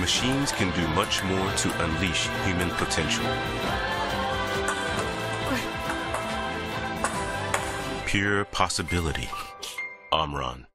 machines can do much more to unleash human potential. Pure possibility. Omron.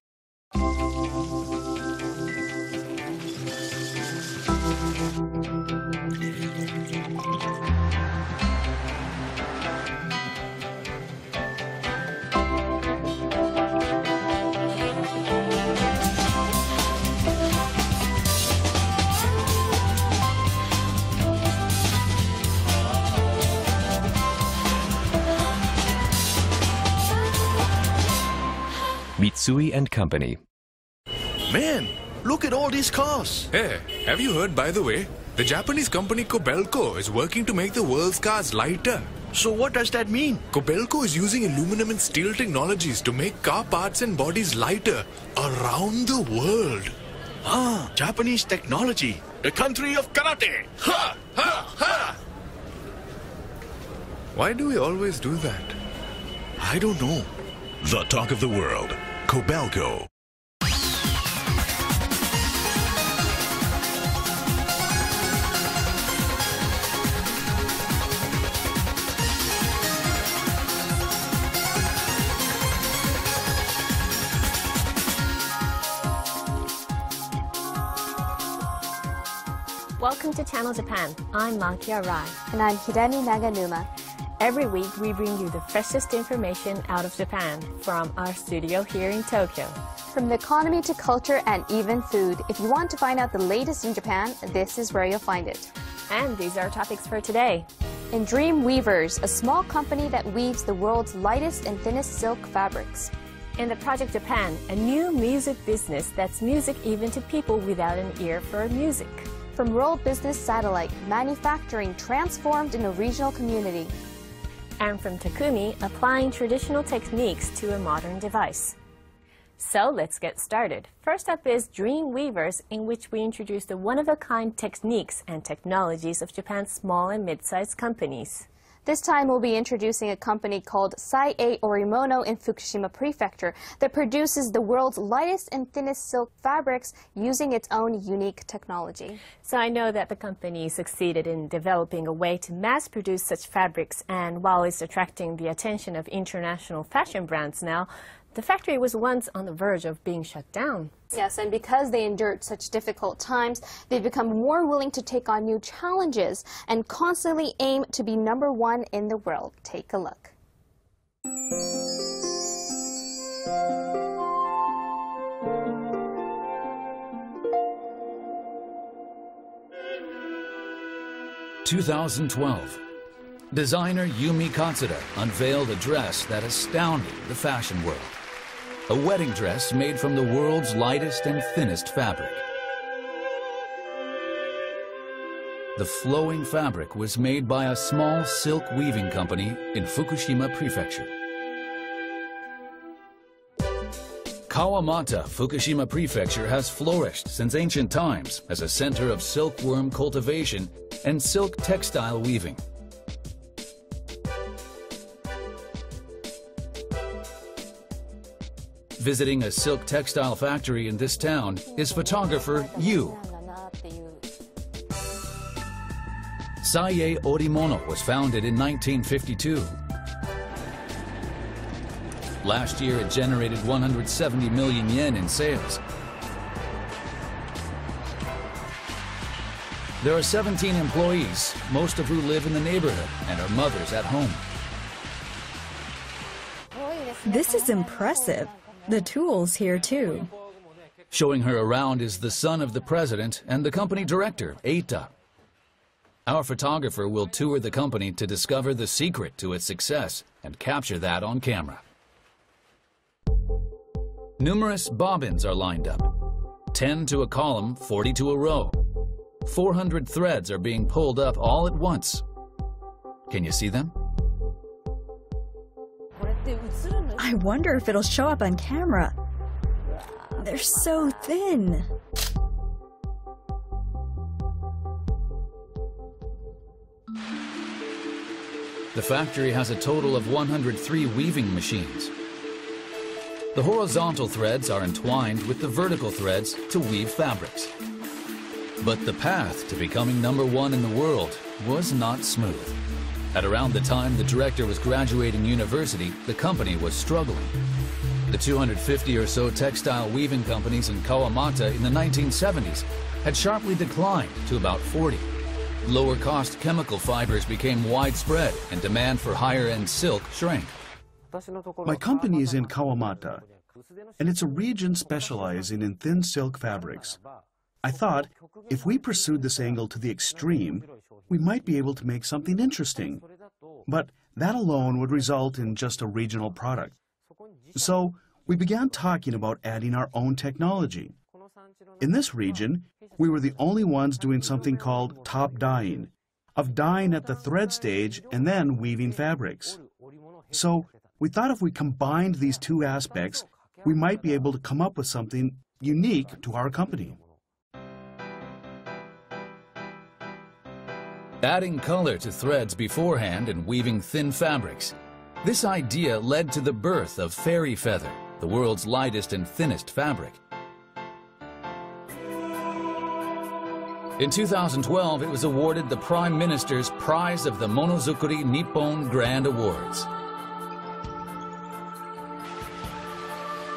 Mitsui and Company. Man, look at all these cars. Hey, have you heard, by the way, the Japanese company Kobelco is working to make the world's cars lighter. So what does that mean? Kobelco is using aluminum and steel technologies to make car parts and bodies lighter around the world. Ah, Japanese technology. The country of karate. Ha! Ha! Ha! Why do we always do that? I don't know. The talk of the world. Kobelco. Welcome to Channel Japan. I'm Makia Rai. And I'm Hirani Naganuma. Every week, we bring you the freshest information out of Japan from our studio here in Tokyo. From the economy to culture and even food, if you want to find out the latest in Japan, this is where you'll find it. And these are our topics for today. In Dream Weavers, a small company that weaves the world's lightest and thinnest silk fabrics. In the Project Japan, a new music business that's music even to people without an ear for music. From World Business Satellite, manufacturing transformed in a regional community. And from Takumi, applying traditional techniques to a modern device. So let's get started. First up is Dream Weavers, in which we introduce the one-of-a-kind techniques and technologies of Japan's small and mid-sized companies. This time we'll be introducing a company called Sai-A Orimono in Fukushima Prefecture that produces the world's lightest and thinnest silk fabrics using its own unique technology. So I know that the company succeeded in developing a way to mass-produce such fabrics, and while it's attracting the attention of international fashion brands now, the factory was once on the verge of being shut down. Yes, and because they endured such difficult times, they've become more willing to take on new challenges and constantly aim to be #1 in the world. Take a look. In 2012, designer Yumi Katsuda unveiled a dress that astounded the fashion world. A wedding dress made from the world's lightest and thinnest fabric. The flowing fabric was made by a small silk weaving company in Fukushima Prefecture. Kawamata, Fukushima Prefecture has flourished since ancient times as a center of silkworm cultivation and silk textile weaving. Visiting a silk textile factory in this town is photographer Yu. Sai-A Orimono was founded in 1952. Last year it generated 170 million yen in sales. There are 17 employees, most of who live in the neighborhood and are mothers at home. This is impressive. The tools here too. Showing her around is the son of the president and the company director, Eita. Our photographer will tour the company to discover the secret to its success and capture that on camera. Numerous bobbins are lined up. 10 to a column, 40 to a row. 400 threads are being pulled up all at once. Can you see them? I wonder if it'll show up on camera. They're so thin. The factory has a total of 103 weaving machines. The horizontal threads are entwined with the vertical threads to weave fabrics. But the path to becoming #1 in the world was not smooth. At around the time the director was graduating university, the company was struggling. The 250 or so textile weaving companies in Kawamata in the 1970s had sharply declined to about 40. Lower-cost chemical fibers became widespread and demand for higher-end silk shrank. My company is in Kawamata, and it's a region specializing in thin silk fabrics. I thought, if we pursued this angle to the extreme, we might be able to make something interesting. But that alone would result in just a regional product. So we began talking about adding our own technology. In this region, we were the only ones doing something called top dyeing, of dyeing at the thread stage and then weaving fabrics. So we thought if we combined these two aspects, we might be able to come up with something unique to our company. Adding color to threads beforehand and weaving thin fabrics. This idea led to the birth of Fairy Feather, the world's lightest and thinnest fabric. In 2012, it was awarded the Prime Minister's Prize of the Monozukuri Nippon Grand Awards.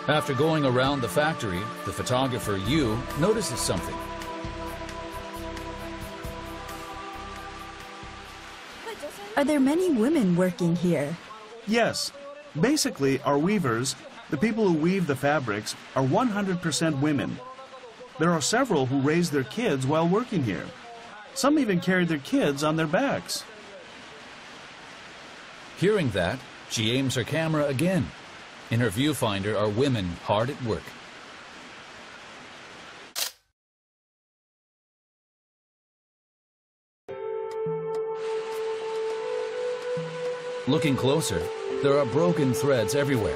After going around the factory, the photographer Yu notices something. Are there many women working here? Yes. Basically, our weavers, the people who weave the fabrics, are 100% women. There are several who raise their kids while working here. Some even carry their kids on their backs. Hearing that, she aims her camera again. In her viewfinder are women hard at work. Looking closer, there are broken threads everywhere.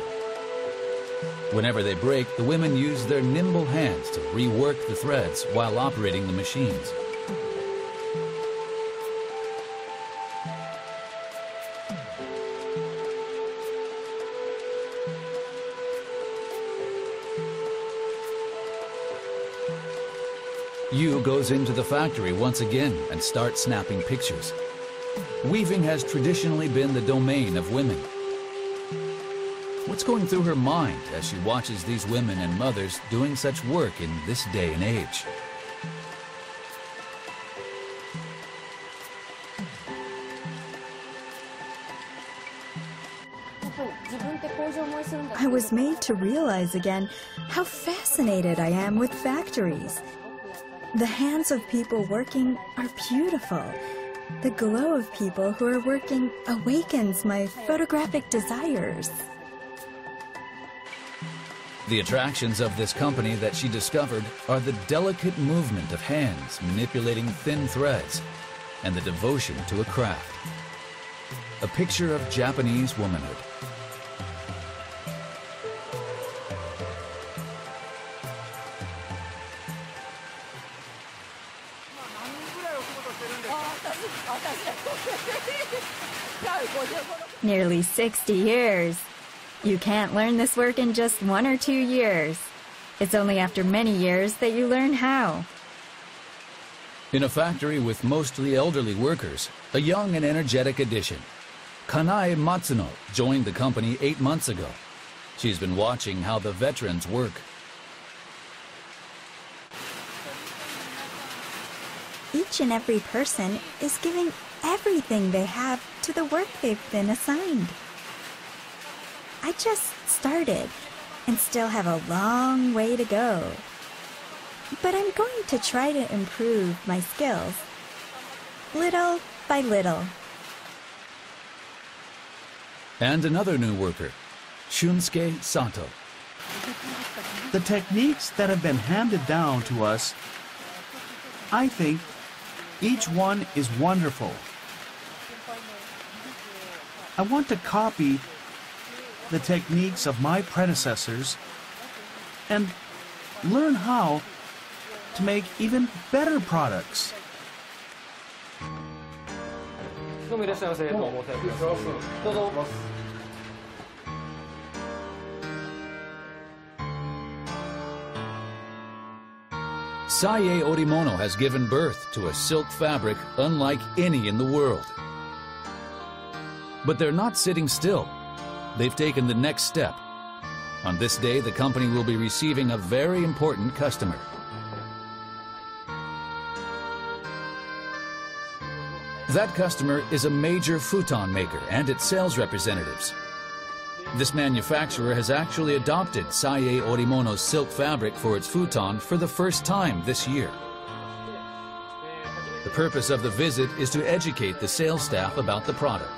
Whenever they break, the women use their nimble hands to rework the threads while operating the machines. Yu goes into the factory once again and starts snapping pictures. Weaving has traditionally been the domain of women. What's going through her mind as she watches these women and mothers doing such work in this day and age? I was made to realize again how fascinated I am with factories. The hands of people working are beautiful. The glow of people who are working awakens my photographic desires. The attractions of this company that she discovered are the delicate movement of hands manipulating thin threads and the devotion to a craft. A picture of Japanese womanhood. Nearly 60 years. You can't learn this work in just 1 or 2 years. It's only after many years that you learn how. In a factory with mostly elderly workers, a young and energetic addition. Kanae Matsuno joined the company 8 months ago. She's been watching how the veterans work. Each and every person is giving everything they have to the work they've been assigned. I just started and still have a long way to go. But I'm going to try to improve my skills, little by little. And another new worker, Shunsuke Sato. The techniques that have been handed down to us, I think each one is wonderful. I want to copy the techniques of my predecessors and learn how to make even better products. Saie Orimono has given birth to a silk fabric unlike any in the world. But they're not sitting still. They've taken the next step. On this day, the company will be receiving a very important customer. That customer is a major futon maker and its sales representatives. This manufacturer has actually adopted Saie Orimono's silk fabric for its futon for the first time this year. The purpose of the visit is to educate the sales staff about the product.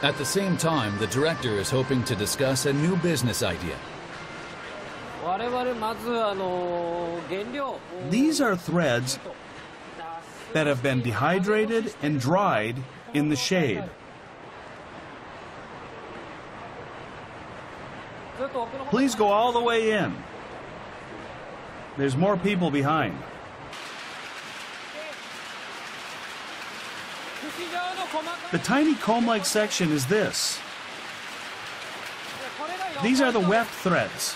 At the same time, the director is hoping to discuss a new business idea. These are threads that have been dehydrated and dried in the shade. Please go all the way in. There's more people behind. The tiny comb-like section is this. These are the weft threads.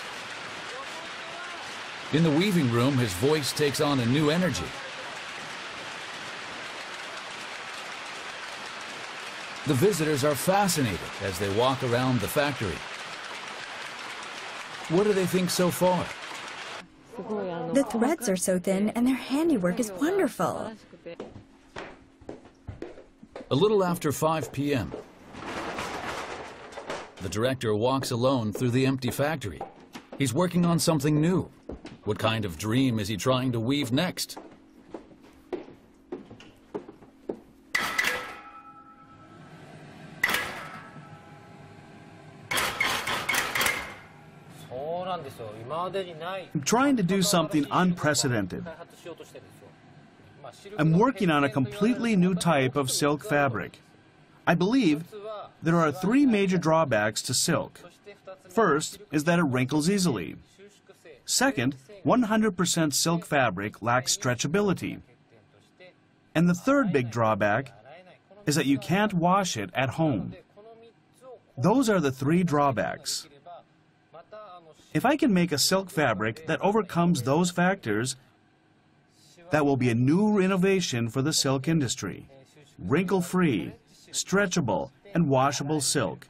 In the weaving room, his voice takes on a new energy. The visitors are fascinated as they walk around the factory. What do they think so far? The threads are so thin and their handiwork is wonderful. A little after 5 p.m. The director walks alone through the empty factory. He's working on something new. What kind of dream is he trying to weave next? I'm trying to do something unprecedented. I'm working on a completely new type of silk fabric. I believe there are 3 major drawbacks to silk. First is that it wrinkles easily. Second, 100% silk fabric lacks stretchability. And the third big drawback is that you can't wash it at home. Those are the 3 drawbacks. If I can make a silk fabric that overcomes those factors, that will be a new innovation for the silk industry. Wrinkle-free, stretchable, and washable silk.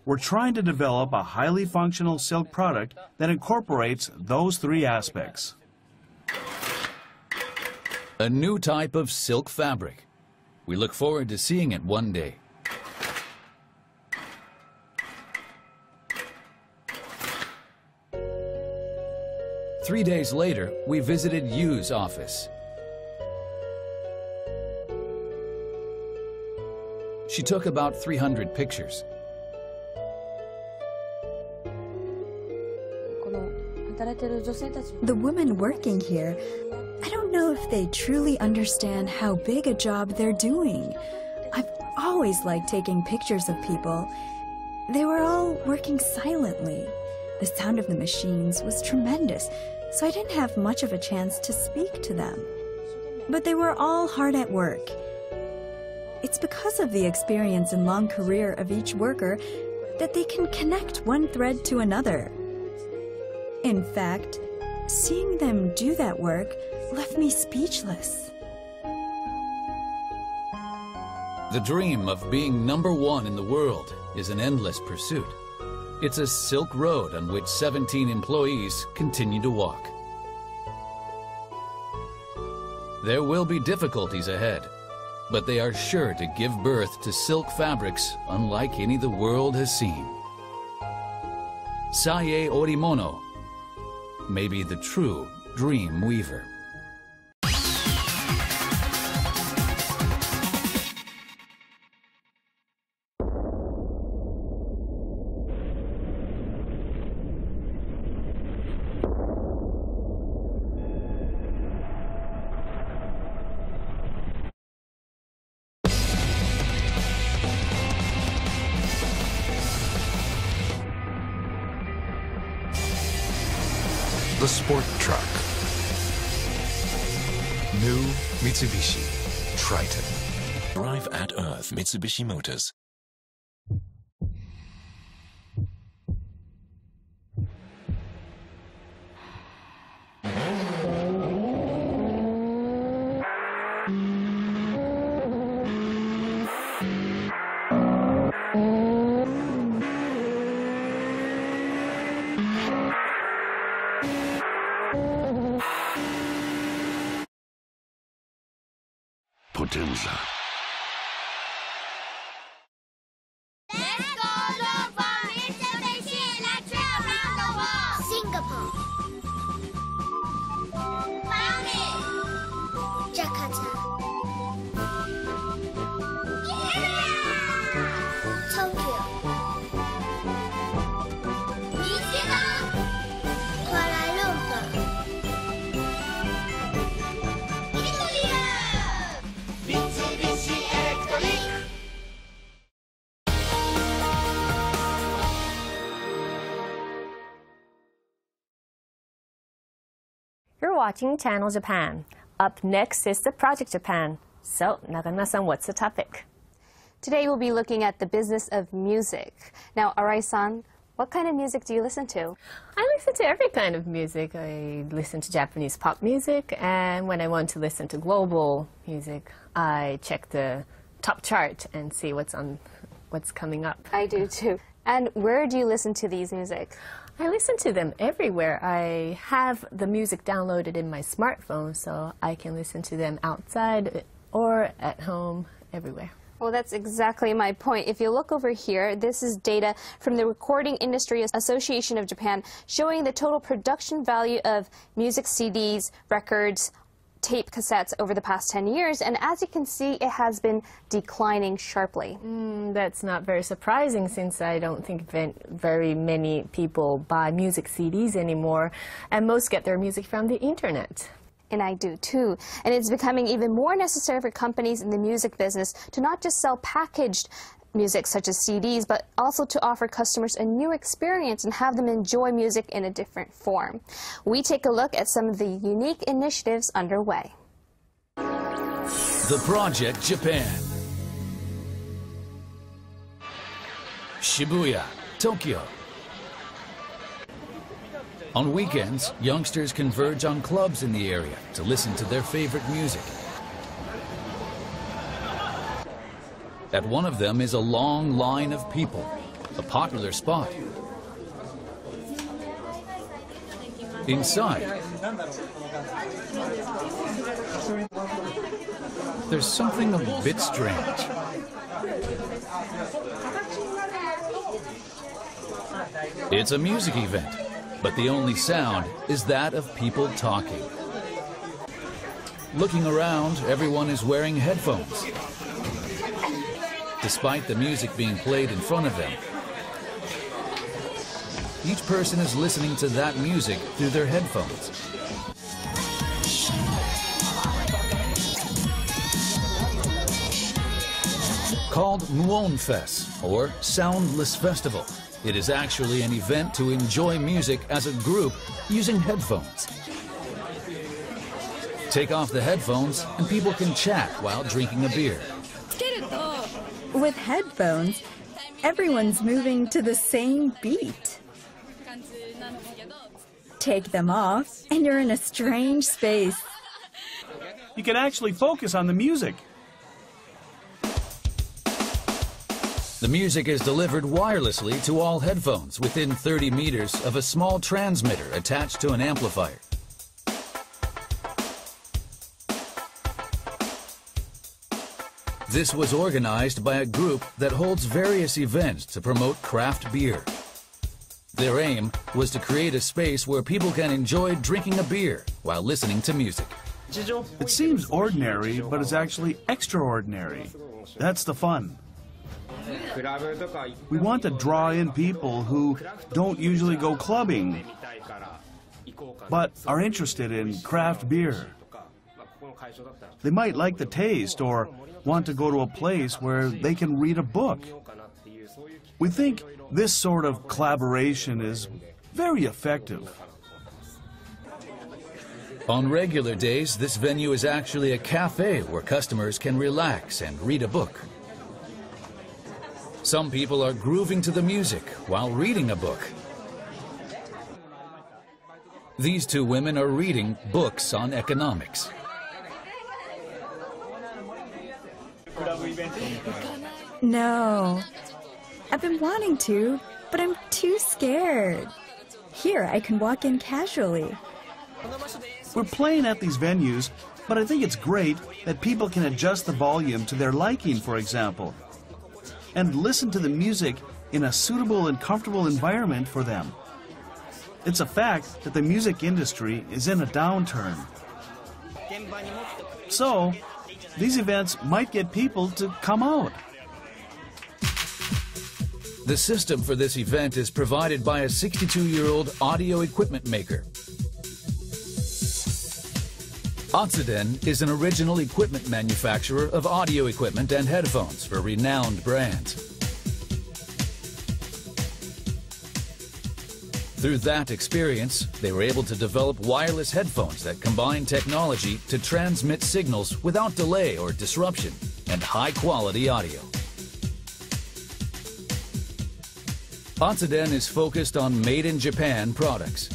We're trying to develop a highly functional silk product that incorporates those 3 aspects. A new type of silk fabric. We look forward to seeing it one day. Three days later, we visited Yu's office. She took about 300 pictures. The women working here, I don't know if they truly understand how big a job they're doing. I've always liked taking pictures of people. They were all working silently. The sound of the machines was tremendous, so I didn't have much of a chance to speak to them. But they were all hard at work. It's because of the experience and long career of each worker that they can connect one thread to another. In fact, seeing them do that work left me speechless. The dream of being #1 in the world is an endless pursuit. It's a silk road on which 17 employees continue to walk. There will be difficulties ahead, but they are sure to give birth to silk fabrics unlike any the world has seen. Saie Orimono may be the true dream weaver. The sport truck. New Mitsubishi Triton. Drive at Earth Mitsubishi Motors. Ginza. Let's go look for Mitsubishi Electric around the world. Singapore. Found it. Jakarta. Yeah! Tokyo. Michigan. Kuala Lumpur. Italia. Mitsubishi Electric. You're watching Channel Japan. Up next is the Project Japan. So, Naganuma-san, what's the topic? Today we'll be looking at the business of music. Now, Arai-san, what kind of music do you listen to? I listen to every kind of music. I listen to Japanese pop music, and when I want to listen to global music, I check the top chart and see what's coming up. I do too. And where do you listen to these music? I listen to them everywhere. I have the music downloaded in my smartphone, so I can listen to them outside or at home, everywhere. Well, that's exactly my point. If you look over here, this is data from the Recording Industry Association of Japan showing the total production value of music CDs, records, tape cassettes over the past 10 years, and as you can see, it has been declining sharply. That's not very surprising since I don't think very many people buy music CDs anymore, and most get their music from the internet. And I do too. And it's becoming even more necessary for companies in the music business to not just sell packaged music such as CDs, but also to offer customers a new experience and have them enjoy music in a different form. We take a look at some of the unique initiatives underway. The Project Japan. Shibuya, Tokyo. On weekends, youngsters converge on clubs in the area to listen to their favorite music. At one of them is a long line of people, a popular spot. Inside, there's something a bit strange. It's a music event, but the only sound is that of people talking. Looking around, everyone is wearing headphones. Despite the music being played in front of them, each person is listening to that music through their headphones. Called Muonfest, or Soundless Festival, it is actually an event to enjoy music as a group using headphones. Take off the headphones and people can chat while drinking a beer. With headphones, everyone's moving to the same beat. Take them off, and you're in a strange space. You can actually focus on the music. The music is delivered wirelessly to all headphones within 30 meters of a small transmitter attached to an amplifier. This was organized by a group that holds various events to promote craft beer. Their aim was to create a space where people can enjoy drinking a beer while listening to music. It seems ordinary, but it's actually extraordinary. That's the fun. We want to draw in people who don't usually go clubbing, but are interested in craft beer. They might like the taste or want to go to a place where they can read a book. We think this sort of collaboration is very effective. On regular days, this venue is actually a cafe where customers can relax and read a book. Some people are grooving to the music while reading a book. These two women are reading books on economics. No. I've been wanting to, but I'm too scared. Here, I can walk in casually. We're playing at these venues But I think it's great that people can adjust the volume to their liking, for example, and listen to the music in a suitable and comfortable environment for them. It's a fact that the music industry is in a downturn. So, these events might get people to come out. The system for this event is provided by a 62-year-old audio equipment maker. Otsuden is an original equipment manufacturer of audio equipment and headphones for renowned brands. Through that experience, they were able to develop wireless headphones that combine technology to transmit signals without delay or disruption and high-quality audio. Otsuden is focused on made-in-Japan products.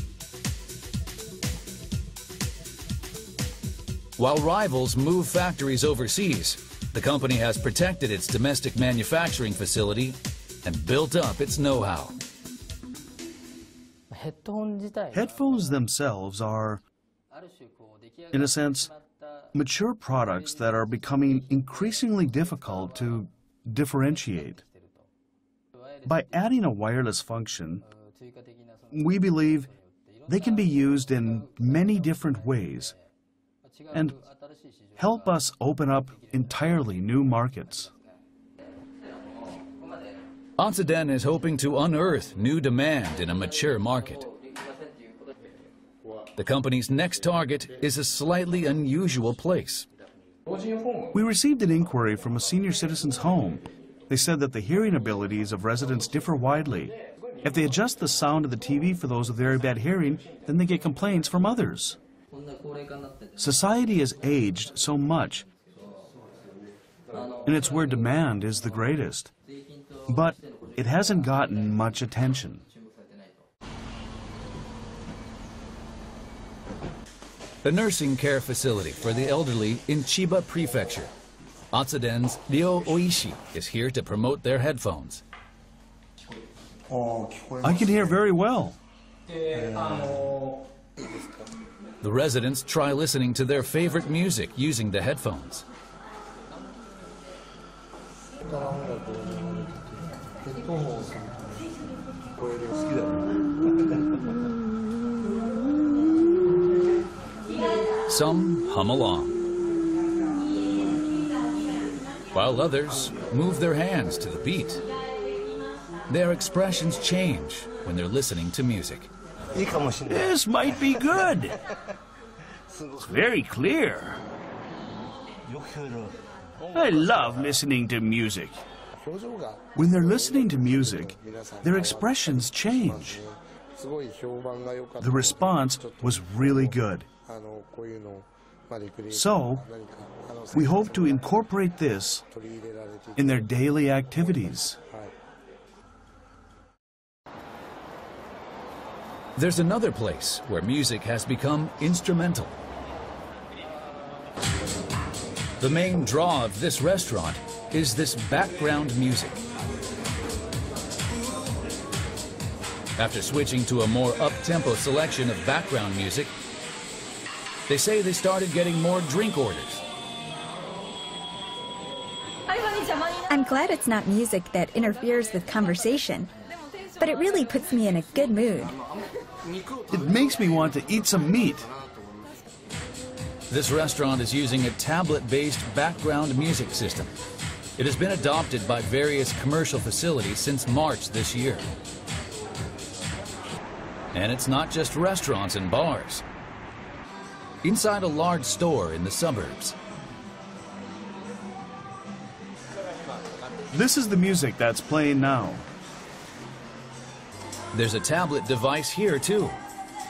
While rivals move factories overseas, the company has protected its domestic manufacturing facility and built up its know-how. Headphones themselves are, in a sense, mature products that are becoming increasingly difficult to differentiate. By adding a wireless function, we believe they can be used in many different ways and help us open up entirely new markets. Otsuden is hoping to unearth new demand in a mature market. The company's next target is a slightly unusual place. We received an inquiry from a senior citizen's home. They said that the hearing abilities of residents differ widely. If they adjust the sound of the TV for those with very bad hearing, then they get complaints from others. Society has aged so much, and it's where demand is the greatest. But it hasn't gotten much attention. A nursing care facility for the elderly in Chiba Prefecture. Otsuden's Ryo Oishi is here to promote their headphones. I can hear very well. The residents try listening to their favorite music using the headphones. Some hum along, while others move their hands to the beat. Their expressions change when they're listening to music. This might be good. It's very clear. I love listening to music. When they're listening to music, their expressions change. The response was really good. So, we hope to incorporate this in their daily activities. There's another place where music has become instrumental. The main draw of this restaurant is this background music. After switching to a more up-tempo selection of background music, they say they started getting more drink orders. I'm glad it's not music that interferes with conversation, but it really puts me in a good mood. It makes me want to eat some meat. This restaurant is using a tablet-based background music system. It has been adopted by various commercial facilities since March this year. And it's not just restaurants and bars. Inside a large store in the suburbs. This is the music that's playing now. There's a tablet device here too.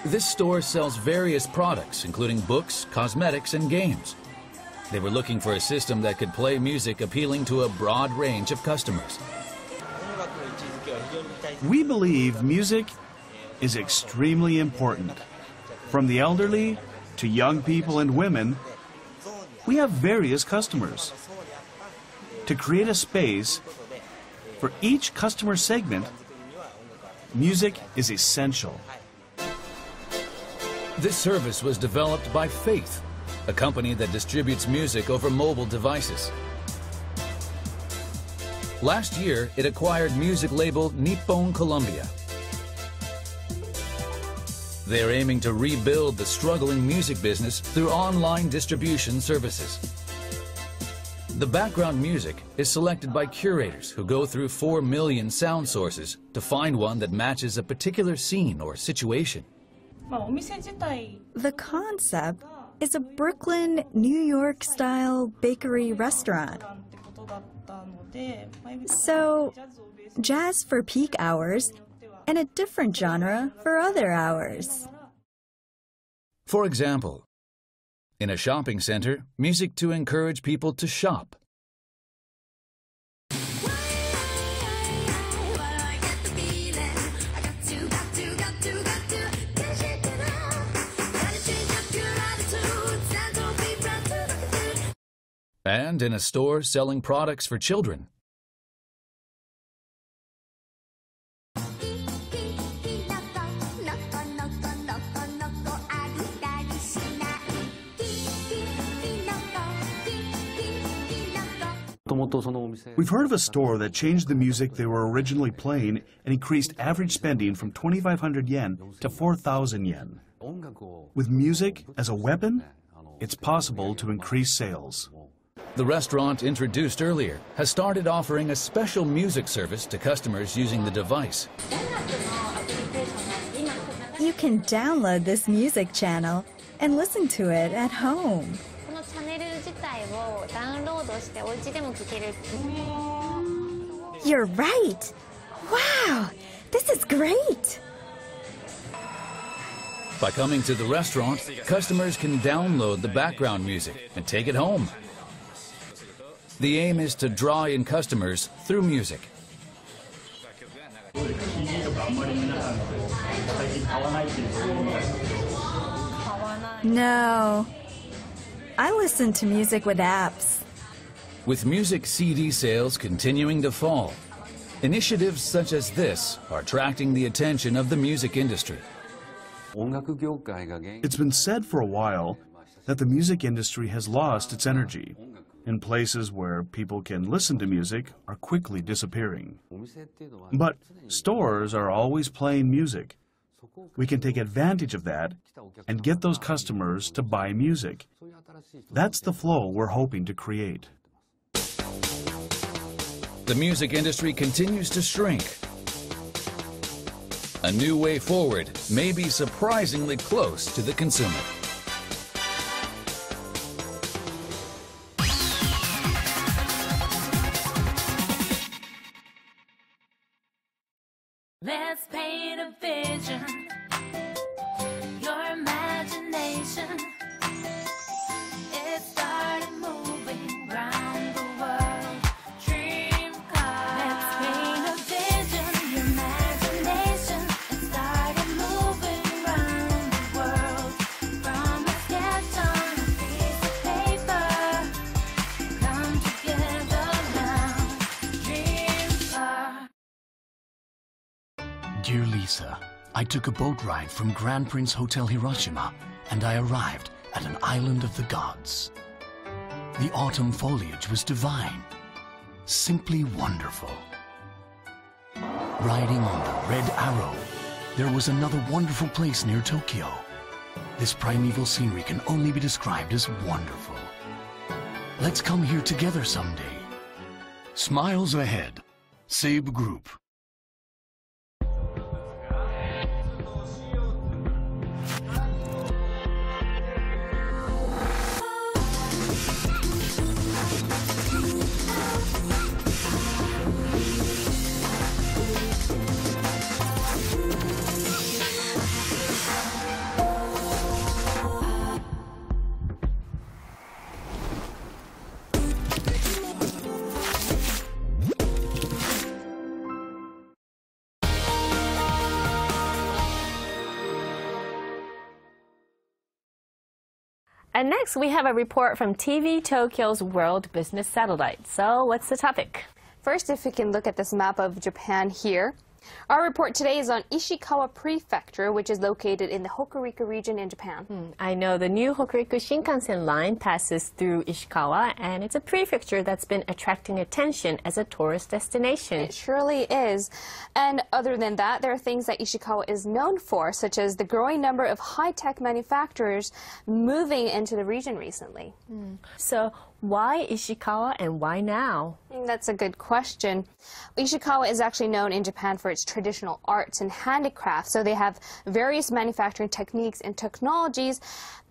This store sells various products, including books, cosmetics, and games. They were looking for a system that could play music appealing to a broad range of customers. We believe music is extremely important. From the elderly to young people and women, we have various customers. To create a space for each customer segment, music is essential. This service was developed by Faith, a company that distributes music over mobile devices. Last year, it acquired music label Nippon Columbia. They are aiming to rebuild the struggling music business through online distribution services. The background music is selected by curators who go through 4 million sound sources to find one that matches a particular scene or situation. The concept is a Brooklyn, New York-style bakery restaurant. So, jazz for peak hours and a different genre for other hours. For example, in a shopping center, music to encourage people to shop. And in a store selling products for children. We've heard of a store that changed the music they were originally playing and increased average spending from 2,500 yen to 4,000 yen. With music as a weapon, it's possible to increase sales. The restaurant introduced earlier has started offering a special music service to customers using the device. You can download this music channel and listen to it at home. You're right! Wow! This is great! By coming to the restaurant, customers can download the background music and take it home. The aim is to draw in customers through music. No. I listen to music with apps. With music CD sales continuing to fall, initiatives such as this are attracting the attention of the music industry. It's been said for a while that the music industry has lost its energy, and places where people can listen to music are quickly disappearing. But stores are always playing music. We can take advantage of that and get those customers to buy music. That's the flow we're hoping to create. The music industry continues to shrink. A new way forward may be surprisingly close to the consumer. Let's paint a vision, your imagination. It started moving round the world. Dream car. Let's paint a vision, your imagination. It started moving round the world. From a sketch on a piece of paper, come together now. Dream car. Dear Lisa, I took a boat ride from Grand Prince Hotel Hiroshima and I arrived at an island of the gods. The autumn foliage was divine, simply wonderful. Riding on the Red Arrow, there was another wonderful place near Tokyo. This primeval scenery can only be described as wonderful. Let's come here together someday. Smiles ahead. Seibu Group. And next, we have a report from TV Tokyo's World Business Satellite. So, what's the topic? First, if we can look at this map of Japan here, Our report today is on Ishikawa Prefecture, which is located in the Hokuriku region in Japan. I know the new Hokuriku Shinkansen line passes through Ishikawa, and it's a prefecture that's been attracting attention as a tourist destination. It surely is. And other than that, there are things that Ishikawa is known for, such as the growing number of high-tech manufacturers moving into the region recently. So why Ishikawa and why now? That's a good question. Ishikawa is actually known in Japan for its traditional arts and handicrafts, so they have various manufacturing techniques and technologies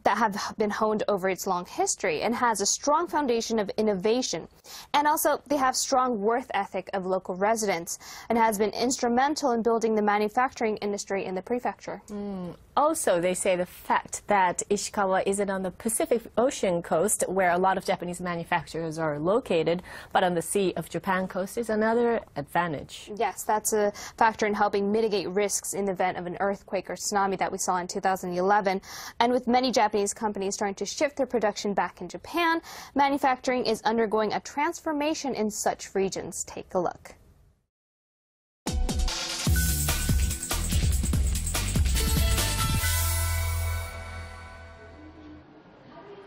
that have been honed over its long history and has a strong foundation of innovation. And also, they have strong work ethic of local residents and has been instrumental in building the manufacturing industry in the prefecture. Also, they say the fact that Ishikawa isn't on the Pacific Ocean coast, where a lot of Japanese manufacturers are located, but on the Sea of Japan coast is another advantage. Yes, that's a factor in helping mitigate risks in the event of an earthquake or tsunami that we saw in 2011. And with many Japanese companies trying to shift their production back in Japan, manufacturing is undergoing a transformation in such regions. Take a look.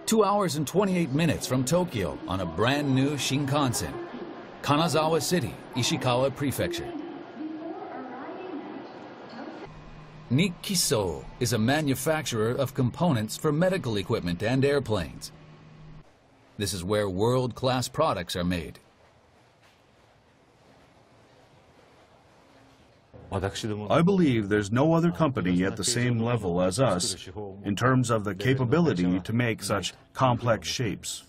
Two hours and 28 minutes from Tokyo on a brand new Shinkansen. Kanazawa City, Ishikawa Prefecture. Nikkiso is a manufacturer of components for medical equipment and airplanes. This is where world-class products are made. I believe there's no other company at the same level as us in terms of the capability to make such complex shapes.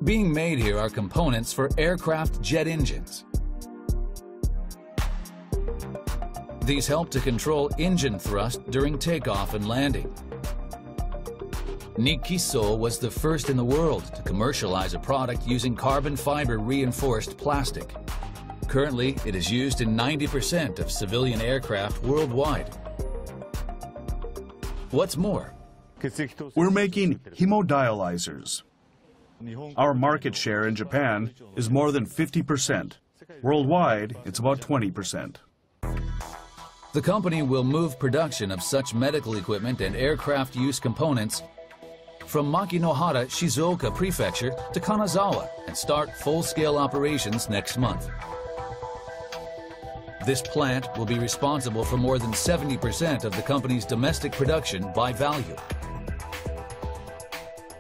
Being made here are components for aircraft jet engines. These help to control engine thrust during takeoff and landing. Nikkiso was the first in the world to commercialize a product using carbon fiber reinforced plastic. Currently, it is used in 90% of civilian aircraft worldwide. What's more, we're making hemodialyzers. Our market share in Japan is more than 50%. Worldwide, it's about 20%. The company will move production of such medical equipment and aircraft use components from Makinohara, Shizuoka Prefecture to Kanazawa and start full-scale operations next month. This plant will be responsible for more than 70% of the company's domestic production by value.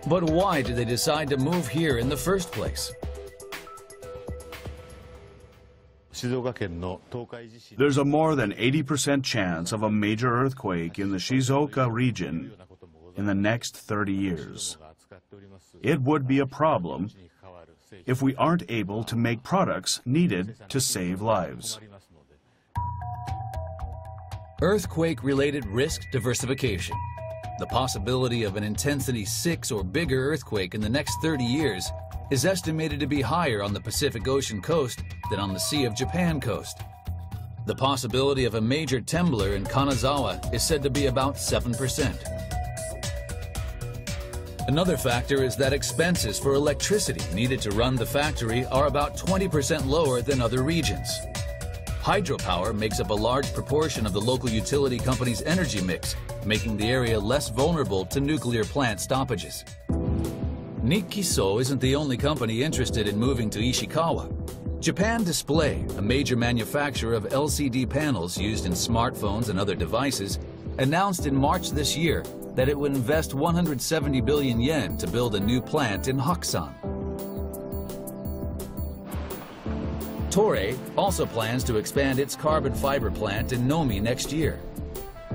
But why did they decide to move here in the first place? There's a more than 80% chance of a major earthquake in the Shizuoka region in the next 30 years. It would be a problem if we aren't able to make products needed to save lives. Earthquake-related risk diversification. The possibility of an intensity 6 or bigger earthquake in the next 30 years is estimated to be higher on the Pacific Ocean coast than on the Sea of Japan coast. The possibility of a major trembler in Kanazawa is said to be about 7%. Another factor is that expenses for electricity needed to run the factory are about 20% lower than other regions. Hydropower makes up a large proportion of the local utility company's energy mix, making the area less vulnerable to nuclear plant stoppages. Nikkiso isn't the only company interested in moving to Ishikawa. Japan Display, a major manufacturer of LCD panels used in smartphones and other devices, announced in March this year that it would invest 170 billion yen to build a new plant in Hakusan. Toray also plans to expand its carbon fiber plant in Nomi next year.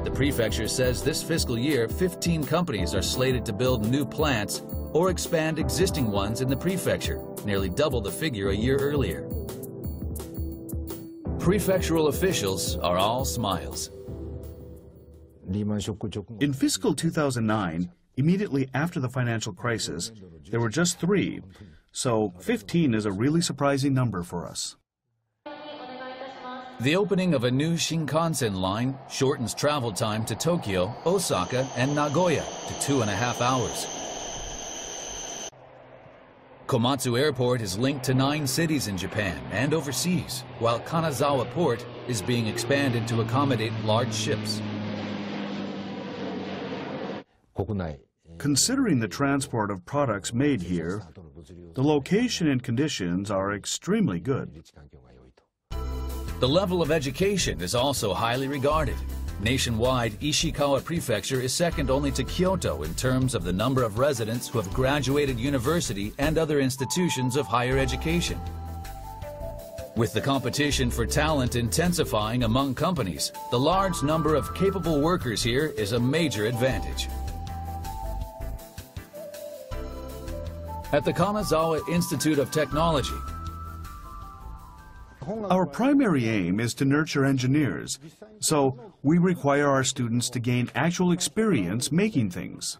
The prefecture says this fiscal year, 15 companies are slated to build new plants or expand existing ones in the prefecture, nearly double the figure a year earlier. Prefectural officials are all smiles. In fiscal 2009, immediately after the financial crisis, there were just 3, so 15 is a really surprising number for us. The opening of a new Shinkansen line shortens travel time to Tokyo, Osaka, and Nagoya to 2.5 hours. Komatsu Airport is linked to 9 cities in Japan and overseas, while Kanazawa Port is being expanded to accommodate large ships. Considering the transport of products made here, the location and conditions are extremely good. The level of education is also highly regarded. Nationwide, Ishikawa Prefecture is second only to Kyoto in terms of the number of residents who have graduated university and other institutions of higher education. With the competition for talent intensifying among companies, the large number of capable workers here is a major advantage. At the Kanazawa Institute of Technology, our primary aim is to nurture engineers, so we require our students to gain actual experience making things.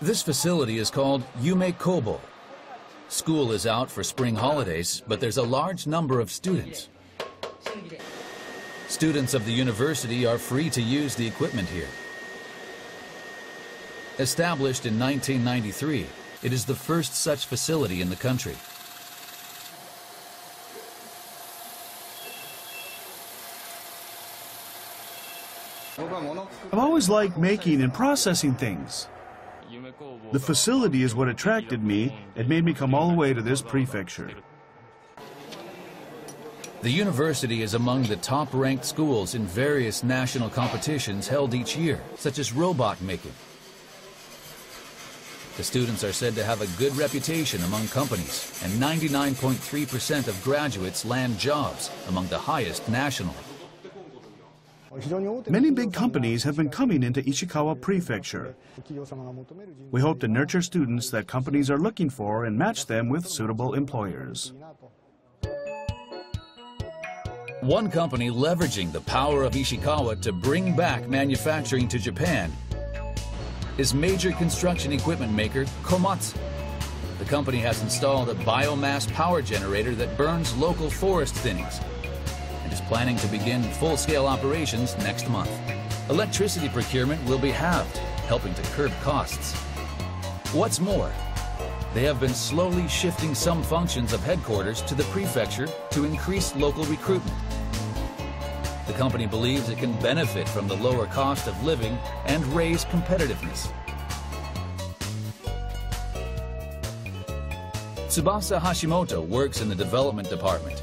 This facility is called Yume Kobo. School is out for spring holidays, but there's a large number of students. Students of the university are free to use the equipment here. Established in 1993, it is the first such facility in the country. I've always liked making and processing things. The facility is what attracted me and made me come all the way to this prefecture. The university is among the top-ranked schools in various national competitions held each year, such as robot making. The students are said to have a good reputation among companies, and 99.3% of graduates land jobs, among the highest nationally. Many big companies have been coming into Ishikawa Prefecture. We hope to nurture students that companies are looking for and match them with suitable employers. One company leveraging the power of Ishikawa to bring back manufacturing to Japan is major construction equipment maker Komatsu. The company has installed a biomass power generator that burns local forest thinnings and is planning to begin full-scale operations next month. Electricity procurement will be halved, helping to curb costs. What's more, they have been slowly shifting some functions of headquarters to the prefecture to increase local recruitment. The company believes it can benefit from the lower cost of living and raise competitiveness. Tsubasa Hashimoto works in the development department.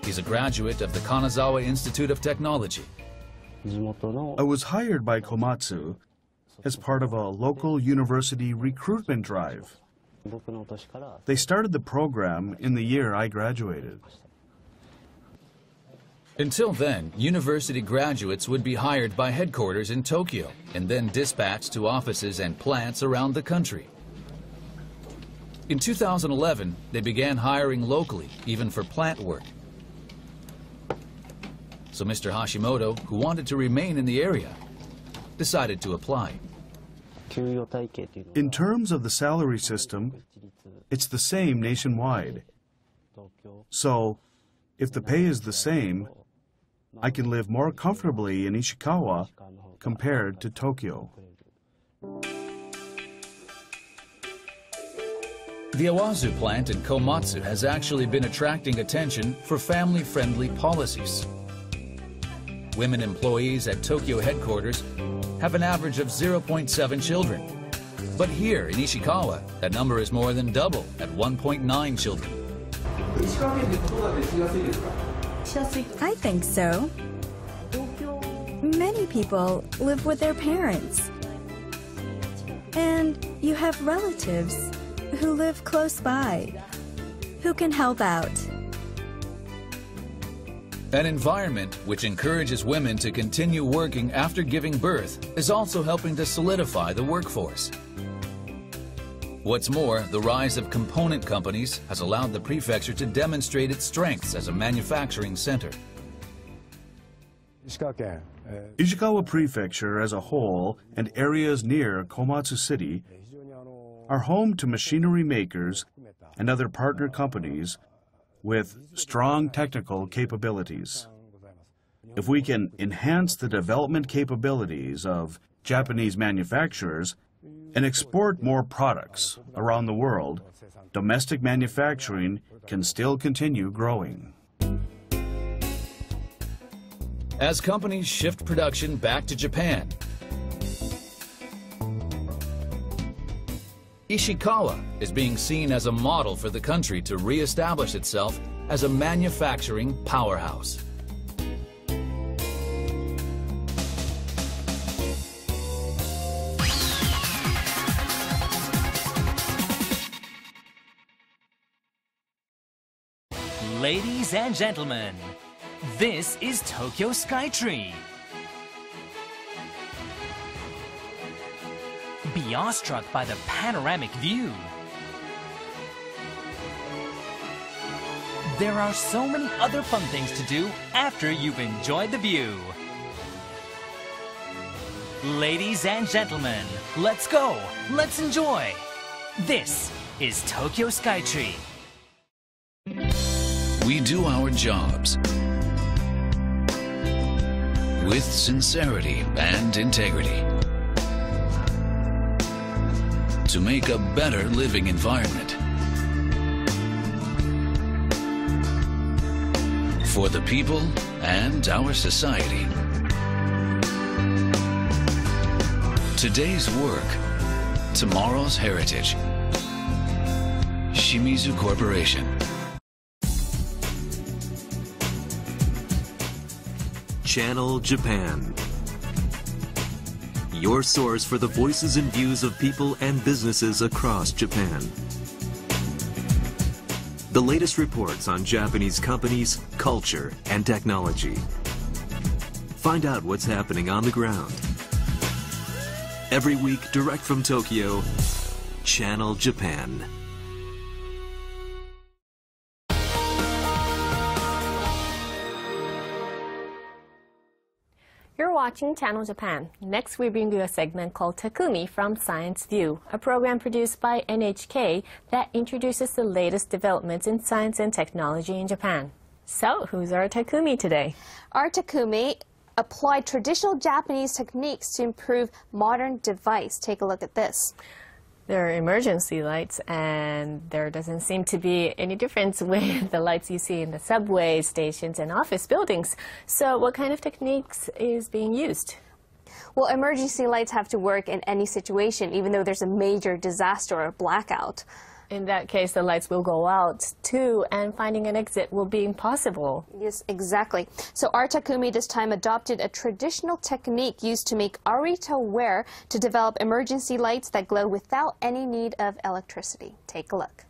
He's a graduate of the Kanazawa Institute of Technology. I was hired by Komatsu as part of a local university recruitment drive. They started the program in the year I graduated. Until then, university graduates would be hired by headquarters in Tokyo and then dispatched to offices and plants around the country. In 2011, they began hiring locally, even for plant work. So Mr. Hashimoto, who wanted to remain in the area, decided to apply. In terms of the salary system, it's the same nationwide. So, if the pay is the same, I can live more comfortably in Ishikawa compared to Tokyo. The Awazu plant in Komatsu has actually been attracting attention for family-friendly policies. Women employees at Tokyo headquarters have an average of 0.7 children. But here in Ishikawa, that number is more than double at 1.9 children. I think so. Many people live with their parents. And you have relatives who live close by, who can help out. An environment which encourages women to continue working after giving birth is also helping to solidify the workforce. What's more, the rise of component companies has allowed the prefecture to demonstrate its strengths as a manufacturing center. Ishikawa Prefecture as a whole and areas near Komatsu City are home to machinery makers and other partner companies with strong technical capabilities. If we can enhance the development capabilities of Japanese manufacturers, and export more products around the world, domestic manufacturing can still continue growing. As companies shift production back to Japan, Ishikawa is being seen as a model for the country to re-establish itself as a manufacturing powerhouse. Ladies and gentlemen, this is Tokyo Skytree. Be awestruck by the panoramic view. There are so many other fun things to do after you've enjoyed the view. Ladies and gentlemen, let's go, let's enjoy. This is Tokyo Skytree. We do our jobs with sincerity and integrity to make a better living environment for the people and our society. Today's work, tomorrow's heritage. Shimizu Corporation. Channel Japan, your source for the voices and views of people and businesses across Japan. The latest reports on Japanese companies, culture, and technology. Find out what's happening on the ground. Every week, direct from Tokyo, Channel Japan. You're watching Channel Japan. Next, we bring you a segment called Takumi from Science View, a program produced by NHK that introduces the latest developments in science and technology in Japan. So, who's our Takumi today? Our Takumi applied traditional Japanese techniques to improve modern device. Take a look at this. There are emergency lights, and there doesn't seem to be any difference with the lights you see in the subway stations and office buildings. So what kind of techniques is being used? Well, emergency lights have to work in any situation, even though there's a major disaster or blackout. In that case, the lights will go out too, and finding an exit will be impossible. Yes, exactly. So our Takumi this time adopted a traditional technique used to make Arita ware to develop emergency lights that glow without any need of electricity. Take a look.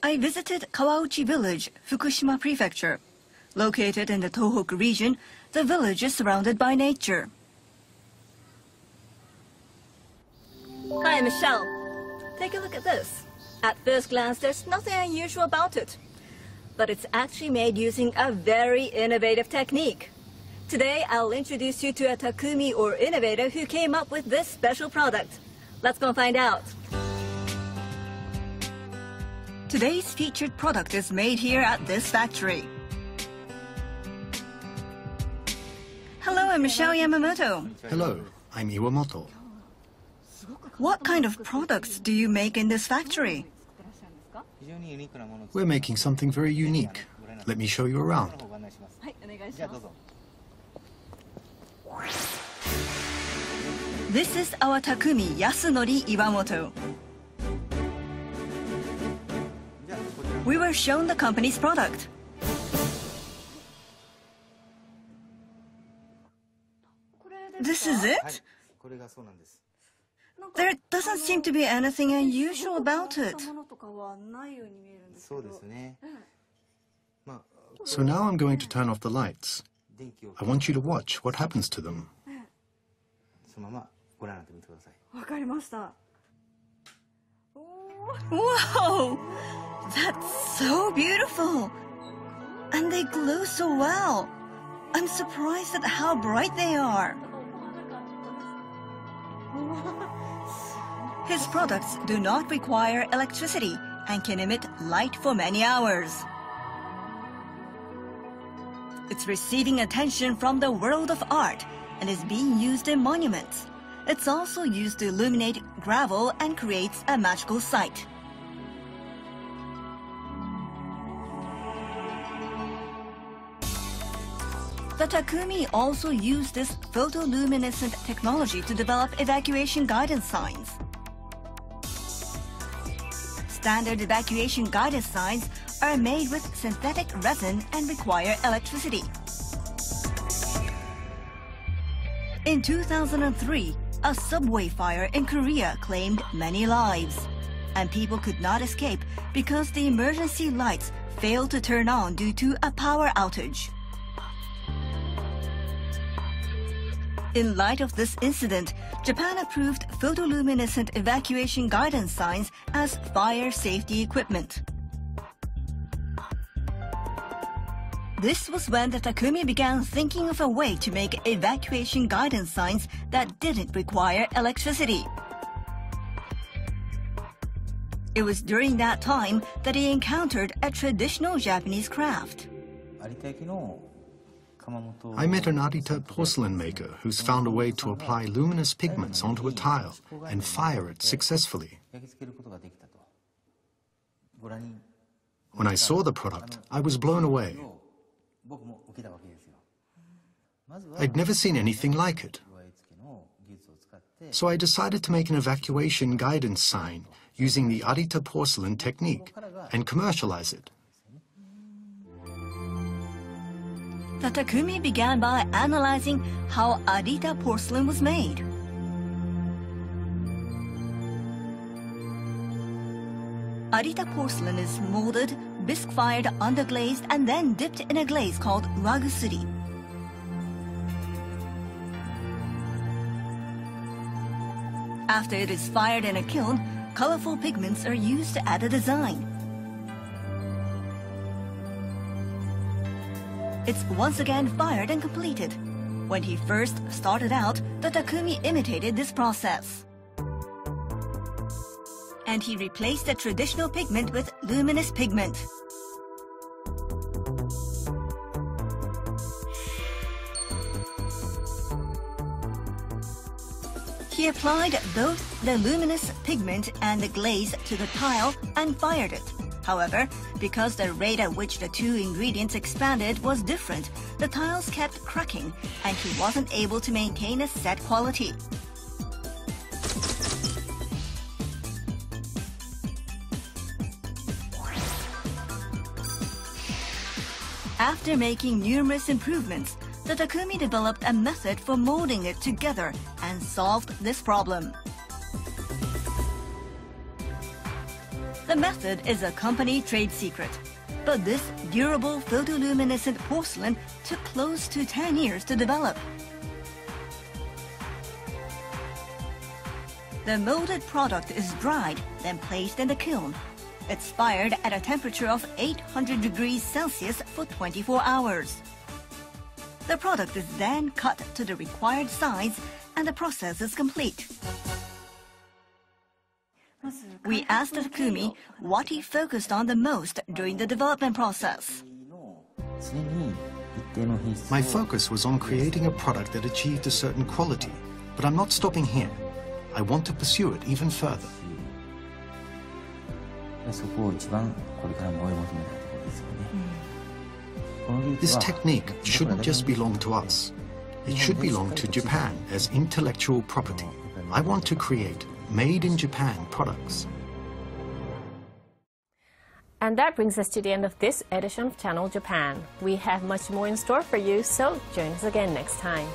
I visited Kawauchi Village, Fukushima Prefecture. Located in the Tohoku region, the village is surrounded by nature. Hi, Michelle. Take a look at this. At first glance, there's nothing unusual about it. But it's actually made using a very innovative technique. Today, I'll introduce you to a Takumi or innovator who came up with this special product. Let's go find out. Today's featured product is made here at this factory. Hello, I'm Michelle Yamamoto. Hello, I'm Iwamoto. What kind of products do you make in this factory? We're making something very unique. Let me show you around. This is our Takumi, Yasunori Iwamoto. We were shown the company's product. This is it? There doesn't seem to be anything unusual about it. So now I'm going to turn off the lights. I want you to watch what happens to them. Whoa! That's so beautiful! And they glow so well. I'm surprised at how bright they are. His products do not require electricity and can emit light for many hours. It's receiving attention from the world of art and is being used in monuments. It's also used to illuminate gravel and creates a magical sight. The Takumi also used this photoluminescent technology to develop evacuation guidance signs. Standard evacuation guidance signs are made with synthetic resin and require electricity. In 2003, a subway fire in Korea claimed many lives, and people could not escape because the emergency lights failed to turn on due to a power outage. In light of this incident, Japan approved photoluminescent evacuation guidance signs as fire safety equipment. This was when the Takumi began thinking of a way to make evacuation guidance signs that didn't require electricity. It was during that time that he encountered a traditional Japanese craft. I met an Arita porcelain maker who's found a way to apply luminous pigments onto a tile and fire it successfully. When I saw the product, I was blown away. I'd never seen anything like it. So I decided to make an evacuation guidance sign using the Arita porcelain technique and commercialize it. The Takumi began by analyzing how Arita porcelain was made. Arita porcelain is molded, bisque-fired, underglazed, and then dipped in a glaze called wagusuri. After it is fired in a kiln, colorful pigments are used to add a design. It's once again fired and completed. When he first started out, the Takumi imitated this process. And he replaced the traditional pigment with luminous pigment. He applied both the luminous pigment and the glaze to the tile and fired it. However, because the rate at which the two ingredients expanded was different, the tiles kept cracking and he wasn't able to maintain a set quality. After making numerous improvements, the Takumi developed a method for molding it together and solved this problem. The method is a company trade secret, but this durable photoluminescent porcelain took close to 10 years to develop. The molded product is dried, then placed in the kiln. It's fired at a temperature of 800 degrees Celsius for 24 hours. The product is then cut to the required size and the process is complete. We asked Takumi what he focused on the most during the development process. My focus was on creating a product that achieved a certain quality, but I'm not stopping here. I want to pursue it even further. This technique shouldn't just belong to us. It should belong to Japan as intellectual property. I want to create made-in-Japan products. And that brings us to the end of this edition of Channel Japan. We have much more in store for you, so join us again next time.